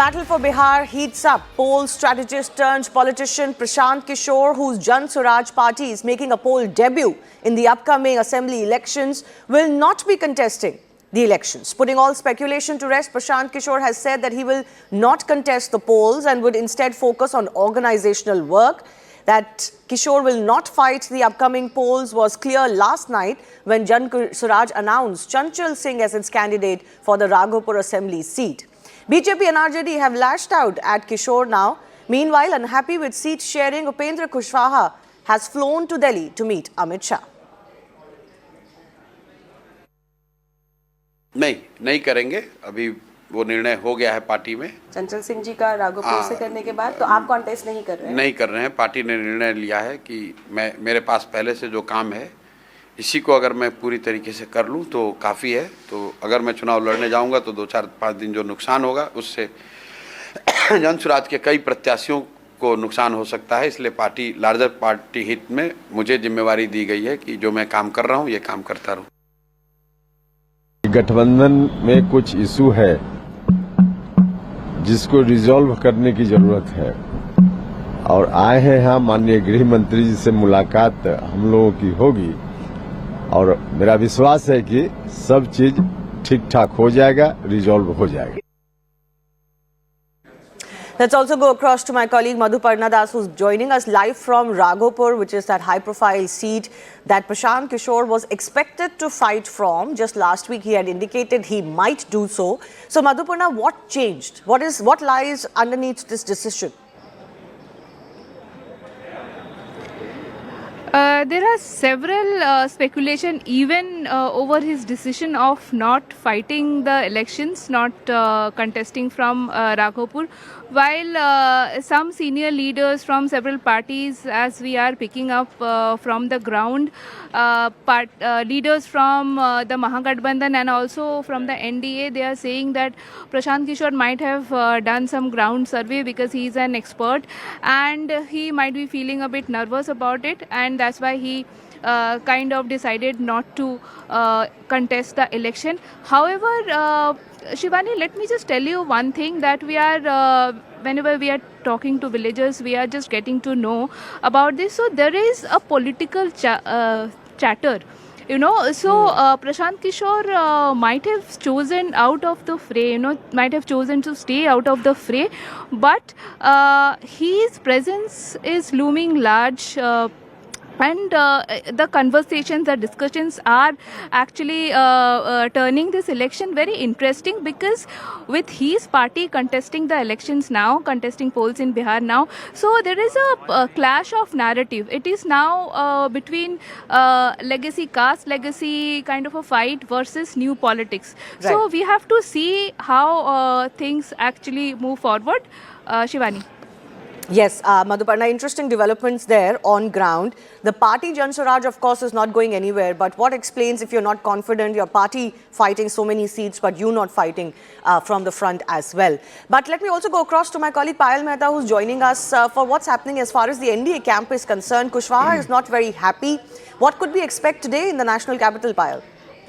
battle for Bihar heats up. Poll strategist turned politician Prashant Kishor, whose Suraaj Party is making a poll debut in the upcoming assembly elections, will not be contesting the elections. Putting all speculation to rest, Prashant Kishor has said that he will not contest the polls and would instead focus on organizational work. That Kishor will not fight the upcoming polls was clear last night when Suraaj announced Chanchal Singh as its candidate for the Raghopur Assembly seat. BJP and RJD have lashed out at Kishor now. Meanwhile, unhappy with seat sharing, Upendra Kushwaha has flown to Delhi to meet Amit Shah. नहीं करेंगे. अभी वो निर्णय हो गया है party में. चंचल सिंह जी का राघोपुर से करने के बाद तो आप कॉन्टेस्ट नहीं कर रहे हैं? नहीं कर रहे हैं. पार्टी ने निर्णय लिया है कि मेरे पास पहले से जो काम है इसी को अगर मैं पूरी तरीके से कर लूं तो काफ़ी है. तो अगर मैं चुनाव लड़ने जाऊंगा तो 2-4-5 दिन जो नुकसान होगा उससे जनसुराज के कई प्रत्याशियों को नुकसान हो सकता है. इसलिए पार्टी लार्जर पार्टी हित में मुझे जिम्मेवारी दी गई है कि जो मैं काम कर रहा हूं ये काम करता रहूं. गठबंधन में कुछ इशू है जिसको रिजॉल्व करने की जरूरत है और आए हैं यहाँ माननीय गृह मंत्री जी से मुलाकात हम लोगों की होगी और मेरा विश्वास है कि सब चीज ठीक ठाक हो जाएगा, रिजॉल्व हो जाएगा. Let's also go across to my colleague Madhuparna Das, who's joining us live from Raghopur, which is that high-profile seat that Prashant Kishor was expected to fight from. Just last week, he had indicated he might do so. So, Madhuparna, what changed? What lies underneath this decision? There are several speculation even over his decision of not fighting the elections, not contesting from Raghopur. While some senior leaders from several parties, as we are picking up from the ground, leaders from the Mahagathbandhan and also from the NDA, they are saying that Prashant Kishor might have done some ground survey because he is an expert and he might be feeling a bit nervous about it, and that's why he kind of decided not to contest the election. However, Shivani, let me just tell you one thing, that we are, whenever we are talking to villagers, we are just getting to know about this. So there is a political chatter, you know. So Prashant Kishor might have chosen out of the fray, you know, might have chosen to stay out of the fray, but his presence is looming large. And the conversations, the discussions are actually turning this election very interesting, because with his party contesting the elections now, contesting polls in Bihar now, so there is a clash of narrative. It is now between legacy, caste legacy kind of a fight versus new politics. Right. So we have to see how things actually move forward. Shivani. Yes, Madhuparna, interesting developments there on ground. The party Suraaj, of course, is not going anywhere. But what explains, if you're not confident, your party fighting so many seats, but you not fighting from the front as well? But let me also go across to my colleague Payal Mehta, who's joining us for what's happening as far as the NDA camp is concerned. Kushwaha is not very happy. What could we expect today in the national capital, Payal?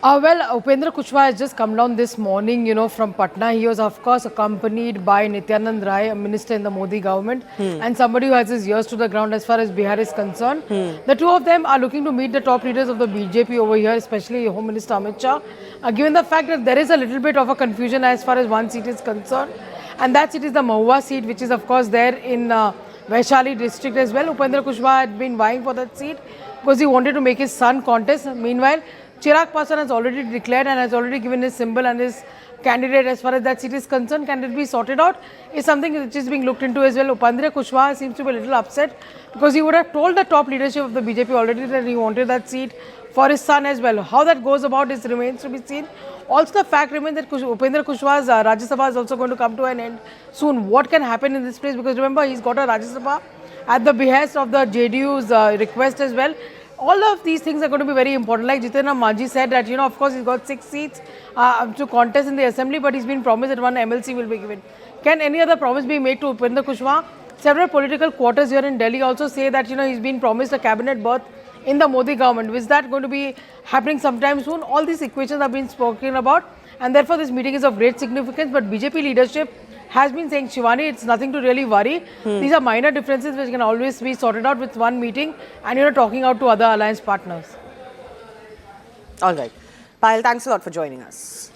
Well, Upendra Kushwaha has just come down this morning, you know, from Patna. He was, of course, accompanied by Nityanand Rai, a minister in the Modi government, and somebody who has his ears to the ground as far as Bihar is concerned. The two of them are looking to meet the top leaders of the BJP over here, especially Home Minister Amit Shah, given the fact that there is a little bit of a confusion as far as one seat is concerned, and that seat is the Mahua seat, which is, of course, there in Vaishali district as well. Upendra Kushwaha had been vying for that seat because he wanted to make his son contest. Meanwhile, Chirag Paswan has already declared and has already given his symbol and his candidate as far as that seat is concerned. Can it be sorted out is something which is being looked into as well. Upendra Kushwaha seems to be a little upset because he would have told the top leadership of the BJP already that he wanted that seat for his son as well. How that goes about remains to be seen. Also, the fact remains that Upendra Kushwaha's Rajya Sabha is also going to come to an end soon. What can happen in this place? Because remember, he's got a Rajya Sabha at the behest of the JDU's request as well. All of these things are going to be very important. Like Jitendra Manjhi said that, you know, of course, he's got 6 seats to contest in the assembly, but he's been promised that one MLC will be given. Can any other promise be made to Upendra Kushwaha? Several political quarters here in Delhi also say that, you know, he's been promised a cabinet berth in the Modi government. Is that going to be happening sometime soon? All these equations have been spoken about, and therefore this meeting is of great significance. But BJP leadership has been saying, Shivani, it's nothing to really worry. These are minor differences which can always be sorted out with one meeting and, talking out to other alliance partners. All right. Payal, thanks a lot for joining us.